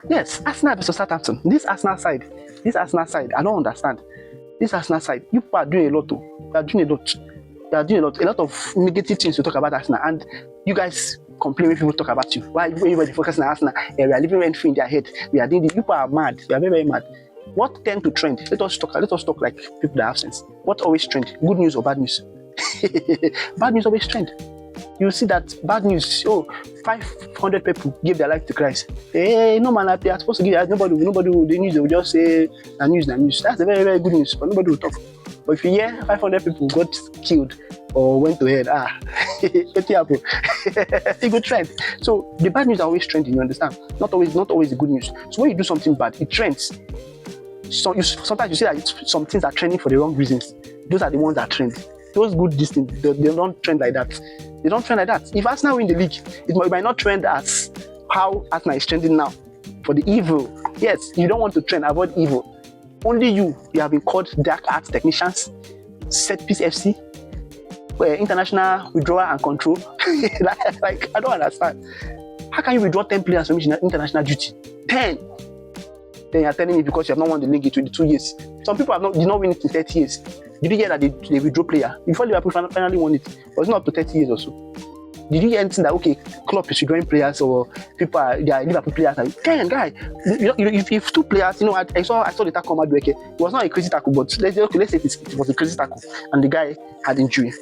Yes, Arsenal versus Southampton. This Arsenal side, I don't understand. This Arsenal side, you people are doing a lot. You are doing a lot. You are doing a lot of negative things to talk about Arsenal, and you guys complain when people talk about you. Why everybody focusing on Arsenal? We are living rent free in their head. We are doing this. People are mad. We are very, very mad. What tend to trend? Let us talk. Let us talk like people that have sense. What always trend? Good news or bad news? Bad news always trend. You see that bad news. Oh, 500 people give their life to Christ. Hey, no man, they are supposed to give that. Nobody, the news, they will just say, na news. That's a very, very good news, but nobody will talk. But if you hear 500 people got killed or went to hell, it's happened. It's a good trend. So the bad news are always trending, you understand? Not always the good news. So when you do something bad, it trends. So sometimes you see that some things are trending for the wrong reasons. Those are the ones that trend. Those good distance, they don't trend like that. They don't trend like that. If Arsenal win the league, it might not trend as how Arsenal is trending now. For the evil, yes, you don't want to trend, avoid evil. Only you have been called dark arts technicians, set piece FC, international withdrawal and control. like, I don't understand. How can you withdraw 10 players from international duty? 10. Then you're telling me because you have not won the league in 22 years. Some people did not win it in 30 years. Did you hear that they withdraw player? Before Liverpool finally won it, was not up to 30 years or so. Did you hear anything that, okay, Klopp is withdrawing players or people are Liverpool players? Guy, if two players, I saw the tackle Madueke. It was not a crazy tackle, but let's say it was a crazy tackle, and the guy had injury.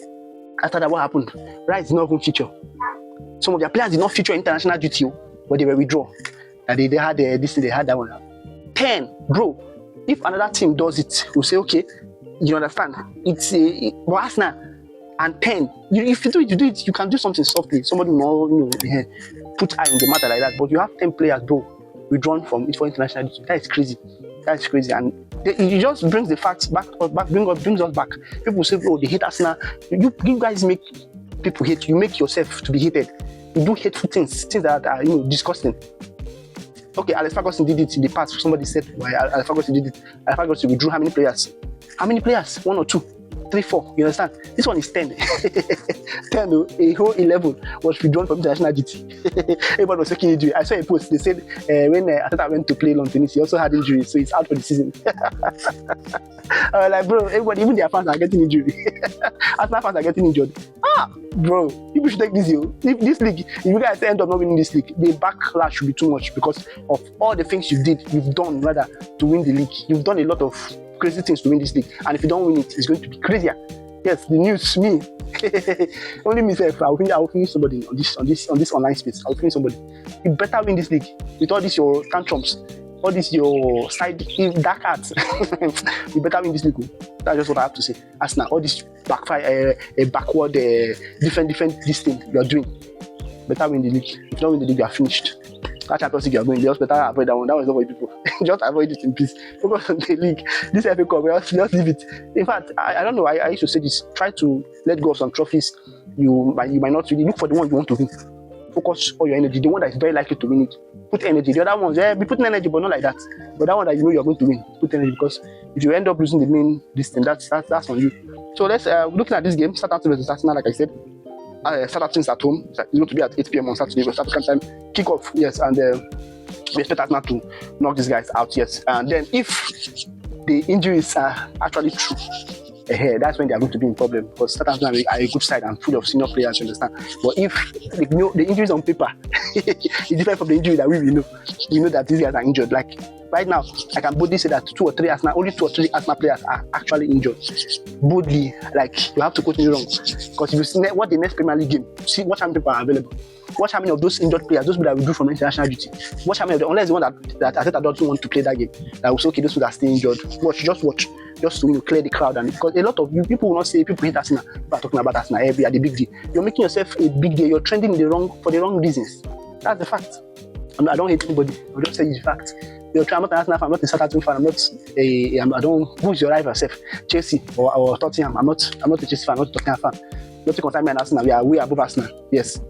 After that, what happened? Right, did not even feature. Some of their players did not feature international duty, but they were withdrawn. And they had this thing, they had that one. 10, bro. If another team does it, we'll say, okay, you understand? It's Arsenal and 10. If you do it, you can do something softly. Somebody will put eye in the matter like that. But you have 10 players, bro, withdrawn from it for international duty. That is crazy. And it just brings the facts back, brings us back. People say, oh, they hate Arsenal. You guys make people hate. You make yourself to be hated. You do hateful things that are disgusting. Okay, Alex Ferguson did it in the past. Somebody said, why Alex Ferguson did it. Alex Ferguson withdrew how many players? How many players? 1 or 2, 3, 4. You understand? This one is 10. 10, a whole 11 was withdrawn from international duty. Everybody was taking injury. I saw a post. They said when Ateta went to play long tennis, he also had injury, so he's out for the season. Like, bro, everybody, even their fans are getting injured. Arsenal fans are getting injured. Bro, people should take this deal. If this league, if you guys end up not winning this league, the backlash should be too much because of all the things you've done rather to win the league. You've done a lot of crazy things to win this league, and if you don't win it, it's going to be crazier. Yes, the news, me. Only myself, I'll finish somebody on this online space. I'll finish somebody. You better win this league with all this your tantrums, all this your side dark arts. You better win this league. That's just what I have to say. Arsenal, all this backward, different this thing you are doing. Better win the league. If you don't win the league, you are finished. That Champions League you are going, just better avoid that one. That was not for people. Just avoid it in peace. Focus on the league. This FA Cup, just leave it. In fact, I don't know. I used to say this. Try to let go of some trophies. You might not really look for the one you want to win. Focus all your energy. The one that is very likely to win it. Put energy. The other ones, be putting energy, but not like that. But that one that you know you're going to win, put energy because if you end up losing the main distance, that's on you. So let's looking at this game, Southampton versus Arsenal. Like I said, Southampton's at home. It's going to be at 8 p.m. on Saturday. West African time. Kickoff, yes, and we expect Arsenal to knock these guys out, yes. And then if the injuries are actually true, that's when they are going to be in problem because Southampton are a good side and full of senior players, you understand. But if the injuries on paper is different from the injury that we know that these guys are injured. Like right now, I can boldly say that only 2 or 3 Arsenal players are actually injured. Boldly, like you have to quote me wrong because if you see what the next Premier League game, see watch how many people are available. Watch how many of those injured players, those people that will do from international duty. Watch how many of them, unless the one that Ateta doesn't want to play that game, that will say, okay, those people are still injured. Watch, just to clear the crowd. And because a lot of people will not say people hate Arsenal. People are talking about Arsenal every at the big deal. You're making yourself a big deal. You're trending for the wrong reasons. That's the fact. I don't hate anybody. I'll just say it's the fact. I'm not an Arsenal fan. I'm not a Southampton fan. I don't. Who's your rival self? Chelsea or Tottenham. I'm not a Chelsea fan. I'm not a Tottenham fan. Nothing concerns me and Arsenal. We are above Arsenal. Yes.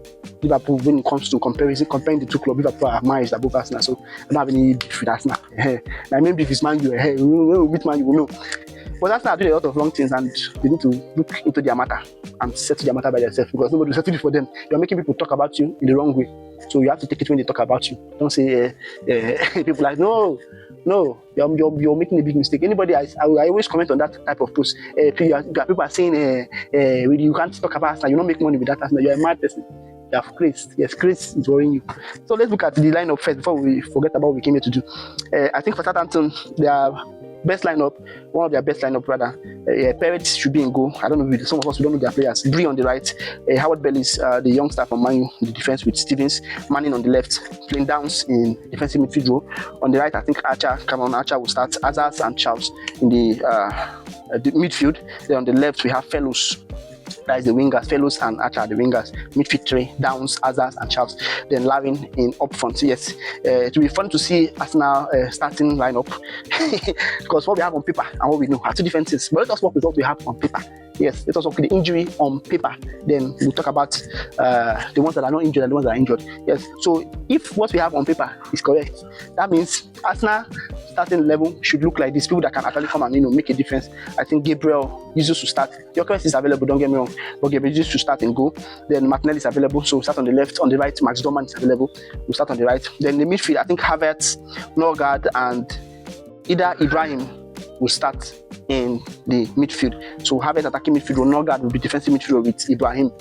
Liverpool, when it comes to comparing the two clubs, Liverpool are miles above Arsenal. So I don't have any beef with Arsenal. My main beef is Man U. When we beat Man U, we know. But Arsenal are doing a lot of wrong things and they need to look into their matter and settle their matter by themselves because nobody will settle it for them. You're making people talk about you in the wrong way. So you have to take it when they talk about you. Don't say people like, no, you're making a big mistake. Anybody, I always comment on that type of post. People are saying, you can't talk about Arsenal, you don't make money with that Arsenal, you're a mad person. You have grace. Yes, grace is worrying you. So let's look at the lineup first before we forget about what we came here to do. I think for Southampton, their best lineup, one of their best lineup rather. Perez should be in goal. I don't know, some of us we don't know their players. Bree on the right, Howard Bellis, the young star from Man U, the defense with Stevens, Manning on the left, playing Downs in defensive midfield role. On the right, I think Cameron Archer will start, Azaz and Charles in the midfield. Then on the left, we have Fellows. That is the wingers, Fellows and Archer, the wingers. Midfield three, Downs, Azaz, and Charles. Then Lavin in up front. Yes, it will be fun to see Arsenal starting lineup because what we have on paper and what we know are two different things. But let us work with what we have on paper. Yes, let us work with the injury on paper. Then we'll talk about the ones that are not injured and the ones that are injured. Yes, so if what we have on paper is correct, that means Arsenal starting level should look like these people that can actually come and make a difference. I think Gabriel Jesus to start. Gyökeres is available, don't get me wrong, but Gabriel Jesus to start and go. Then Martinelli is available, so we'll start on the left. On the right, Max Dorman is available. We'll start on the right. Then the midfield, I think Havertz, Norgard, and either Ibrahim will start in the midfield. So Havertz attacking midfield, Norgard will be defensive midfield with Ibrahim.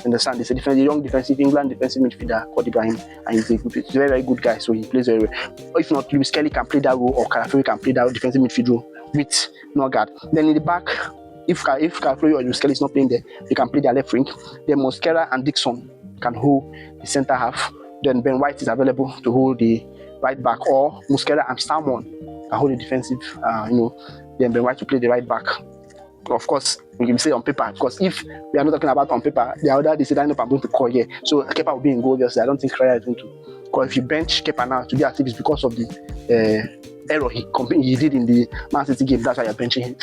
Understand? It's a young defensive England defensive midfielder called Ibrahim, and he's a very, very good guy. So he plays very well. If not, Lewis Kelly can play that role, or Calafuri can play that defensive midfield role with Norgard. Then in the back, if Calafuri or Lewis Kelly is not playing there, they can play their left wing. Then Mosquera and Dixon can hold the center half. Then Ben White is available to hold the right back, or Mosquera and Salmon can hold the defensive. Then Ben White to play the right back. Of course, we can say on paper, because if we are not talking about on paper, the other they say lineup I'm going to call here. So Kepa will be in goal, obviously. I don't think Raya is going to. Because if you bench Kepa now, to be as if it's because of the error he did in the Man City game, that's why you're benching him.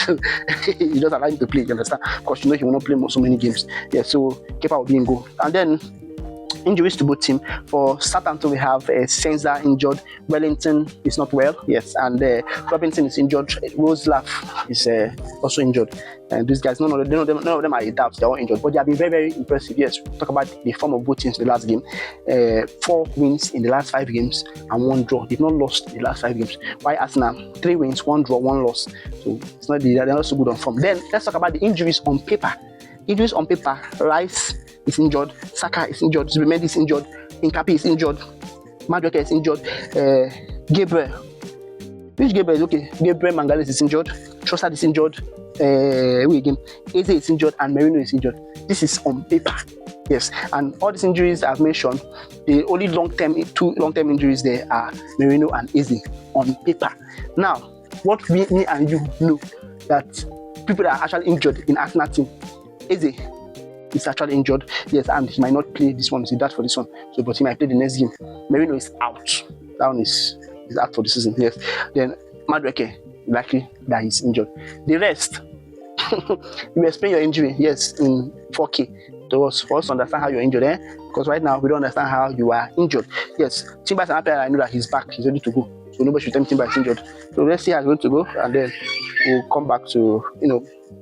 He doesn't allow him to play, you understand? Because he will not play so many games. Yeah, so Kepa will be in goal. And then injuries to both teams. For Southampton, we have Senza injured, Wellington is not well, yes, and Robinson is injured, Roselaf is also injured. And these guys, none of them are a doubt, they're all injured, but they have been very, very impressive. Yes, we'll talk about the form of both teams in the last game. 4 wins in the last 5 games and 1 draw. They've not lost in the last 5 games. Why Arsenal? 3 wins, 1 draw, 1 loss. So they're not so good on form. Then let's talk about the injuries on paper. Injuries on paper: Rice is injured, Saka is injured, Zubimendi is injured, Inkapi is injured, Madueke is injured, Gabriel. Which Gabriel is okay? Gabriel Magalhaes is injured, Trossard is injured, Eze is injured, and Merino is injured. This is on paper. Yes, and all these injuries I've mentioned, the only two long-term injuries there are Merino and Eze on paper. Now, what me and you know that people that are actually injured in Arsenal team, Eze is actually injured, yes, and he might not play this one. See that for this one. So, but he might play the next game. Merino is out. That one is out for the season. Yes. Then Madueke, likely that he's injured. The rest, you explain your injury, yes, in 4K to us for us to understand how you're injured, because right now we don't understand how you are injured. Yes, Timber is an player. I know that he's back, he's ready to go. So nobody should tell me Timber is injured. So let's see how he's going to go, and then we'll come back to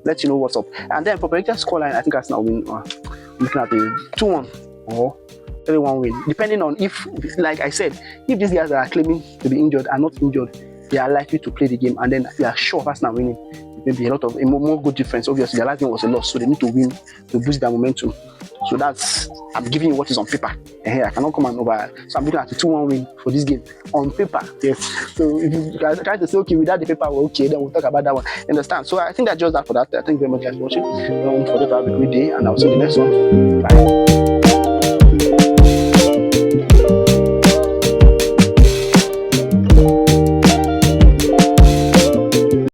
let you know what's up. And then for predicted scoreline, I think Arsenal win. Looking at the 2-1 or 3-1 win, depending on if, like I said, if these guys that are claiming to be injured are not injured, they are likely to play the game, and then we are sure of Arsenal winning. Maybe a more good difference. Obviously, the last game was a loss, so they need to win to boost their momentum. So I'm giving you what is on paper. I cannot come and over. So I'm looking at a 2-1 win for this game on paper. Yes. So if you guys try to say, okay, without the paper, we're okay, then we'll talk about that one. Understand? So I think that's just that for that. Thank you very much, guys, for watching. Don't forget to have a great day, and I'll see you in the next one. Bye.